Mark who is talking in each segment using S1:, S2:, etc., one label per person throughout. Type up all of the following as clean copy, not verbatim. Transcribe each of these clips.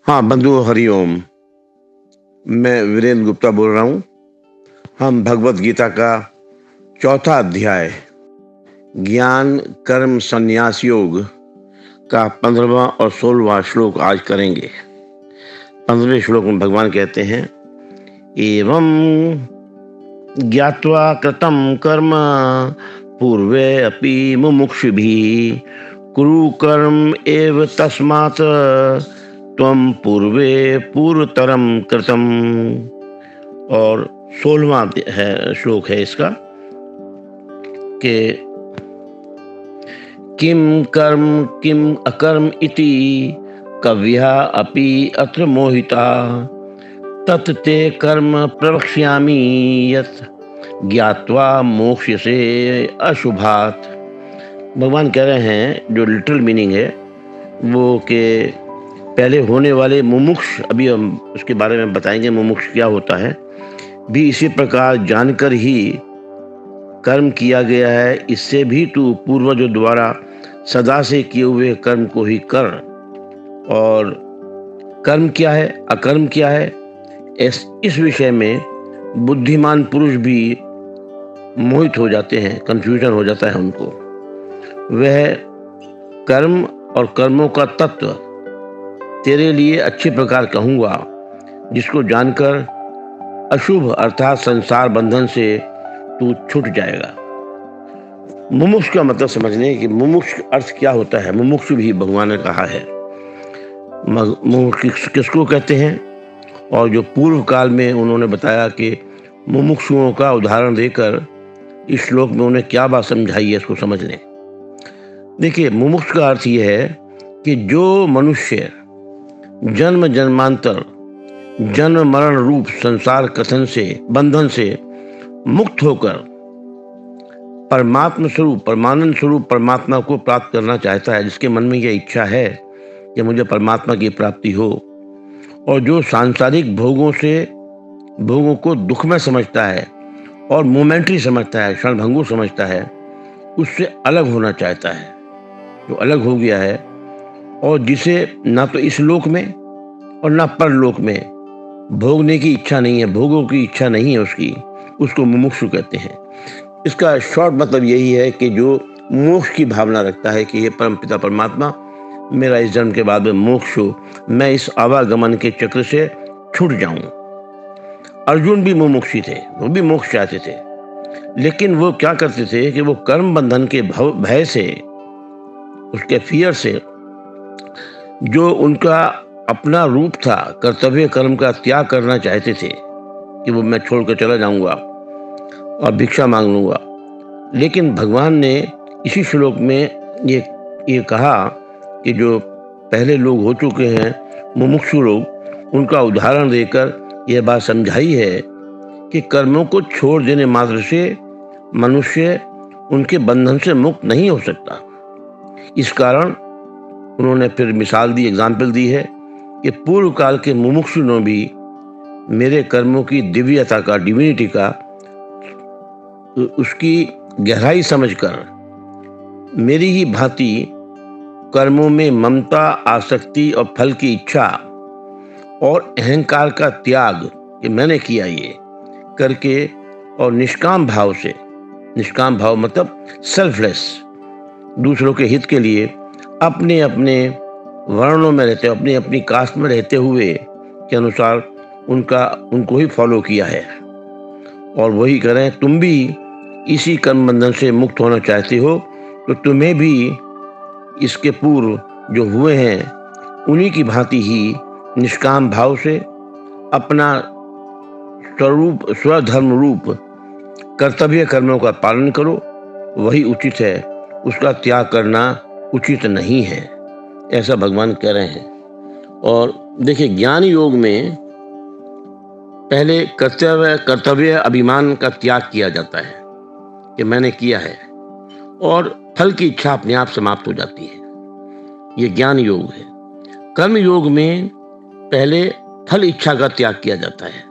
S1: हाँ, बंधु हरिओम। मैं वीरेंद्र गुप्ता बोल रहा हूँ। हम भगवत गीता का चौथा अध्याय ज्ञान कर्म संन्यास योग का 15वां और 16वां श्लोक आज करेंगे। 15वें श्लोक में भगवान कहते हैं, एवं ज्ञात्वा कृतं कर्म पूर्वे अपि मुमुक्षुभिः कुरु कर्म एव तस्मात् त्वं पूर्वे पूर्वतरम कृतम। और 16वां है श्लोक है इसका कि किम कर्म किम अकर्म इति कव्या अपि अत्र मोहिता तत् ते कर्म प्रवक्ष्यामि यत् ज्ञात्वा मोक्ष्यसे अशुभात्। भगवान कह रहे हैं, जो लिटरल मीनिंग है वो कि पहले होने वाले मुमुक्ष, अभी हम उसके बारे में बताएंगे मुमुक्ष क्या होता है, भी इसी प्रकार जानकर ही कर्म किया गया है। इससे भी तू पूर्वजों द्वारा सदा से किए हुए कर्म को ही कर। और कर्म क्या है, अकर्म क्या है, इस विषय में बुद्धिमान पुरुष भी मोहित हो जाते हैं, कंफ्यूजन हो जाता है उनको। वह कर्म और कर्मों का तत्व तेरे लिए अच्छे प्रकार कहूँगा, जिसको जानकर अशुभ अर्थात संसार बंधन से तू छूट जाएगा। मुमुक्ष का मतलब समझने कि मुमुक्ष अर्थ क्या होता है। मुमुक्ष भी भगवान ने कहा है। मुमुक्ष किसको कहते हैं, और जो पूर्व काल में उन्होंने बताया कि मुमुक्षुओं का उदाहरण देकर इस श्लोक में उन्हें क्या बात समझाई है, इसको समझ लें। देखिए, मुमुक्ष का अर्थ यह है कि जो मनुष्य जन्म जन्मांतर जन्म मरण रूप संसार कथन से बंधन से मुक्त होकर परमात्मा स्वरूप परमानंद स्वरूप परमात्मा को प्राप्त करना चाहता है, जिसके मन में यह इच्छा है कि मुझे परमात्मा की प्राप्ति हो, और जो सांसारिक भोगों को दुख में समझता है और मोमेंटरी समझता है, क्षणभंगुर समझता है, उससे अलग होना चाहता है, जो अलग हो गया है और जिसे ना तो इस लोक में और ना परलोक में भोगने की इच्छा नहीं है, भोगों की इच्छा नहीं है उसको मुमुक्षु कहते हैं। इसका शॉर्ट मतलब यही है कि जो मोक्ष की भावना रखता है कि ये परमपिता परमात्मा, मेरा इस जन्म के बाद में मोक्ष हो, मैं इस आवागमन के चक्र से छूट जाऊं। अर्जुन भी मुमुक्षी थे, वो भी मोक्ष चाहते थे, लेकिन वो क्या करते थे कि वो कर्म बंधन के भय से, उसके फियर से, जो उनका अपना रूप था, कर्तव्य कर्म का त्याग करना चाहते थे कि वो मैं छोड़कर चला जाऊंगा और भिक्षा मांग लूंगा। लेकिन भगवान ने इसी श्लोक में ये कहा कि जो पहले लोग हो चुके हैं मुमुक्षु लोग, उनका उदाहरण देकर यह बात समझाई है कि कर्मों को छोड़ देने मात्र से मनुष्य उनके बंधन से मुक्त नहीं हो सकता। इस कारण उन्होंने फिर मिसाल दी, एग्जाम्पल दी है कि पूर्व काल के मुमुक्षु ने भी मेरे कर्मों की दिव्यता का, डिविनिटी का, उसकी गहराई समझकर मेरी ही भांति कर्मों में ममता, आसक्ति और फल की इच्छा और अहंकार का त्याग कि मैंने किया ये करके, और निष्काम भाव से, निष्काम भाव मतलब सेल्फलेस, दूसरों के हित के लिए अपने अपने वर्णों में रहते, अपनी अपनी कास्ट में रहते हुए के अनुसार उनको ही फॉलो किया है। और वही करें, तुम भी इसी कर्म बंधन से मुक्त होना चाहते हो तो तुम्हें भी इसके पूर्व जो हुए हैं उन्हीं की भांति ही निष्काम भाव से अपना स्वधर्म रूप कर्तव्य कर्मों का पालन करो, वही उचित है, उसका त्याग करना उचित नहीं है, ऐसा भगवान कह रहे हैं। और देखिए, ज्ञान योग में पहले कर्तव्य अभिमान का त्याग किया जाता है कि मैंने किया है, और फल की इच्छा अपने आप समाप्त हो जाती है। ये ज्ञान योग है। कर्म योग में पहले फल इच्छा का त्याग किया जाता है,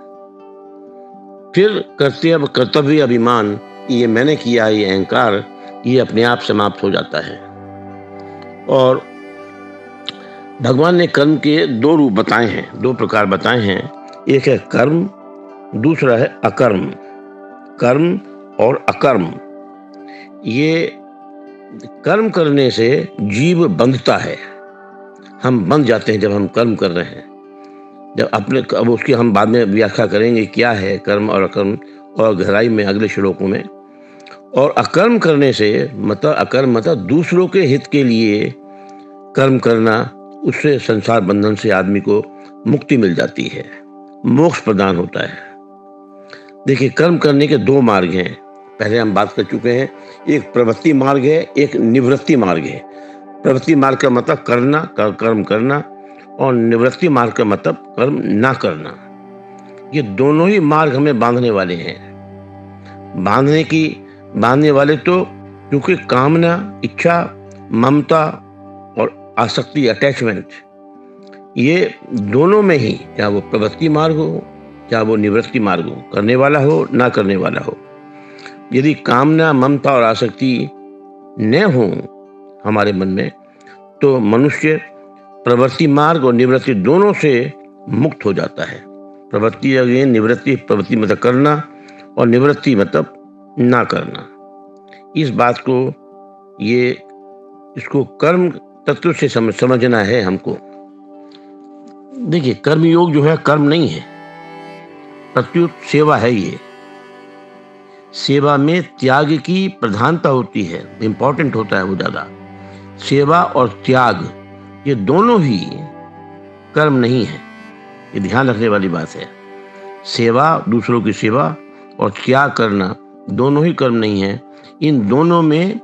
S1: फिर कर्तव्य अभिमान, ये मैंने किया, ये अहंकार, ये अपने आप समाप्त हो जाता है। और भगवान ने कर्म के दो रूप बताए हैं, दो प्रकार बताए हैं। एक है कर्म, दूसरा है अकर्म। कर्म और अकर्म, ये कर्म करने से जीव बंधता है। हम बंध जाते हैं जब हम कर्म कर रहे हैं। जब अपने, अब उसकी हम बाद में व्याख्या करेंगे क्या है कर्म और अकर्म, और गहराई में अगले श्लोकों में। और अकर्म करने से मतलब, अकर्म मतलब दूसरों के हित के लिए कर्म करना, उससे संसार बंधन से आदमी को मुक्ति मिल जाती है, मोक्ष प्रदान होता है। देखिए, कर्म करने के दो मार्ग हैं, पहले हम बात कर चुके हैं। एक प्रवृत्ति मार्ग है, एक निवृत्ति मार्ग है। प्रवृत्ति मार्ग का मतलब करना, कर्म करना, और निवृत्ति मार्ग का मतलब कर्म ना करना। ये दोनों ही मार्ग हमें बांधने वाले हैं। बांधने वाले तो क्योंकि कामना, इच्छा, ममता और आसक्ति, अटैचमेंट, ये दोनों में ही, चाहे वो प्रवृत्ति मार्ग हो चाहे वो निवृत्ति मार्ग हो, करने वाला हो ना करने वाला हो, यदि कामना, ममता और आसक्ति न हो हमारे मन में, तो मनुष्य प्रवृत्ति मार्ग और निवृत्ति दोनों से मुक्त हो जाता है। प्रवृत्ति अगेन निवृत्ति, प्रवृत्ति मतलब करना और निवृत्ति मतलब ना करना। इस बात को, इसको कर्म तत्व से समझना है हमको। देखिए, कर्म योग जो है कर्म नहीं है, प्रत्युत सेवा है। ये सेवा में त्याग की प्रधानता होती है, इंपॉर्टेंट होता है वो ज्यादा। सेवा और त्याग ये दोनों ही कर्म नहीं है, ये ध्यान रखने वाली बात है। सेवा, दूसरों की सेवा और त्याग करना दोनों ही कर्म नहीं है। इन दोनों में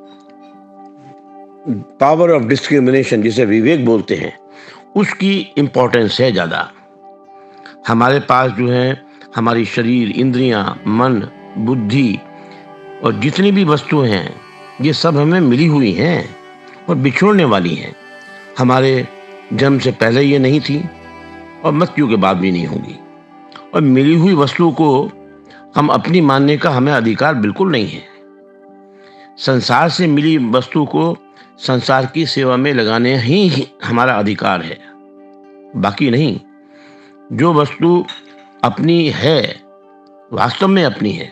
S1: पावर ऑफ डिस्क्रिमिनेशन, जिसे विवेक बोलते हैं, उसकी इंपॉर्टेंस है ज्यादा। हमारे पास जो है हमारी शरीर, इंद्रियां, मन, बुद्धि और जितनी भी वस्तुएं हैं, ये सब हमें मिली हुई हैं और बिछोड़ने वाली हैं। हमारे जन्म से पहले ये नहीं थी और मृत्यु के बाद भी नहीं होगी। और मिली हुई वस्तु को हम अपनी मानने का हमें अधिकार बिल्कुल नहीं है। संसार से मिली वस्तु को संसार की सेवा में लगाने ही हमारा अधिकार है, बाकी नहीं। जो वस्तु अपनी है, वास्तव में अपनी है,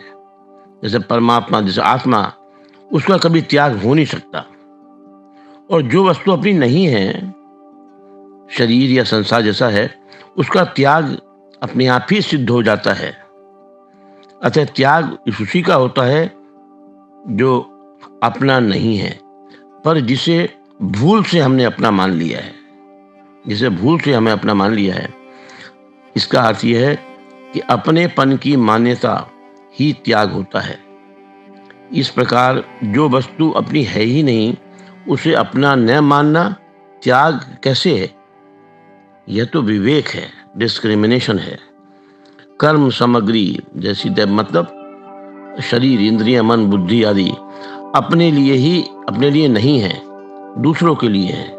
S1: जैसे परमात्मा, जैसे आत्मा, उसका कभी त्याग हो नहीं सकता। और जो वस्तु अपनी नहीं है, शरीर या संसार जैसा है, उसका त्याग अपने आप ही सिद्ध हो जाता है। अतः त्याग उसी का होता है जो अपना नहीं है, पर जिसे भूल से हमने अपना मान लिया है, जिसे भूल से हमें अपना मान लिया है। इसका अर्थ यह है कि अपनेपन की मान्यता ही त्याग होता है। इस प्रकार जो वस्तु अपनी है ही नहीं, उसे अपना न मानना त्याग कैसे है? यह तो विवेक है, डिस्क्रिमिनेशन है। कर्म सामग्री जैसी मतलब शरीर, इंद्रियां, मन, बुद्धि आदि अपने लिए नहीं है, दूसरों के लिए है।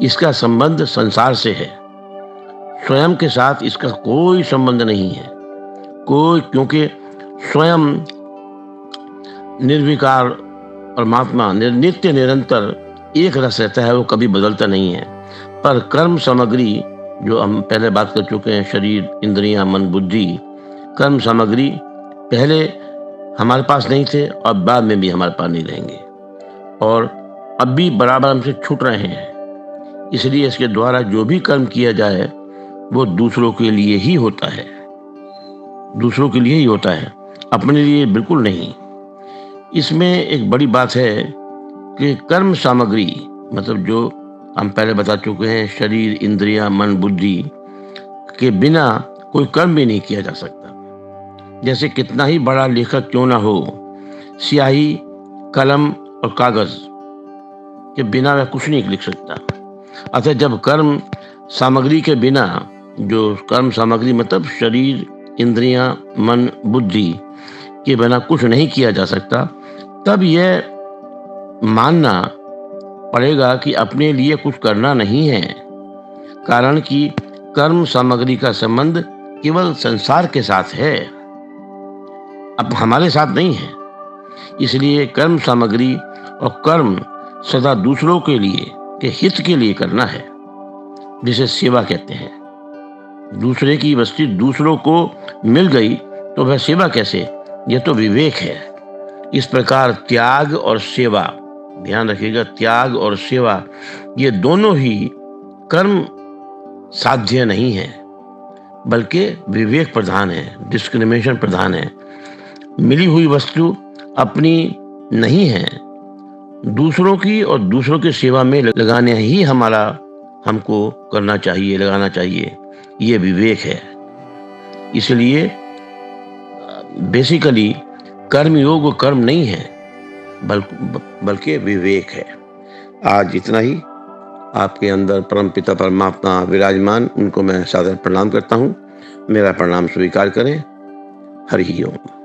S1: इसका संबंध संसार से है, स्वयं के साथ इसका कोई संबंध नहीं है। क्योंकि स्वयं निर्विकार परमात्मा नित्य निरंतर एक रस रहता है, वो कभी बदलता नहीं है। पर कर्म सामग्री, जो हम पहले बात कर चुके हैं, शरीर, इंद्रियां, मन, बुद्धि, कर्म सामग्री पहले हमारे पास नहीं थे और बाद में भी हमारे पास नहीं रहेंगे, और अब भी बराबर हमसे छूट रहे हैं। इसलिए इसके द्वारा जो भी कर्म किया जाए वो दूसरों के लिए ही होता है, दूसरों के लिए ही होता है, अपने लिए बिल्कुल नहीं। इसमें एक बड़ी बात है कि कर्म सामग्री मतलब जो हम पहले बता चुके हैं, शरीर, इंद्रियां, मन, बुद्धि के बिना कोई कर्म भी नहीं किया जा सकता। जैसे कितना ही बड़ा लेखक क्यों ना हो, स्याही, कलम और कागज के बिना वह कुछ नहीं लिख सकता। अतः जब कर्म सामग्री के बिना, जो कर्म सामग्री मतलब शरीर, इंद्रियां, मन, बुद्धि के बिना कुछ नहीं किया जा सकता, तब यह मानना पड़ेगा कि अपने लिए कुछ करना नहीं है। कारण कि कर्म सामग्री का संबंध केवल संसार के साथ है, अब हमारे साथ नहीं है। इसलिए कर्म सामग्री और कर्म सदा दूसरों के लिए, के हित के लिए करना है। जिसे सेवा कहते हैं। दूसरे की वस्तु दूसरों को मिल गई तो वह सेवा कैसे? यह तो विवेक है। इस प्रकार त्याग और सेवा, ध्यान रखिएगा, त्याग और सेवा ये दोनों ही कर्म साध्य नहीं है, बल्कि विवेक प्रधान है, डिस्क्रिमिनेशन प्रधान है। मिली हुई वस्तु अपनी नहीं है, दूसरों की और दूसरों की सेवा में लगाने ही हमको करना चाहिए, लगाना चाहिए। ये विवेक है। इसलिए बेसिकली कर्म योग कर्म नहीं है, बल्कि विवेक है। आज इतना ही। आपके अंदर परमपिता परमात्मा विराजमान, उनको मैं सादर प्रणाम करता हूँ। मेरा प्रणाम स्वीकार करें। हरि ओम।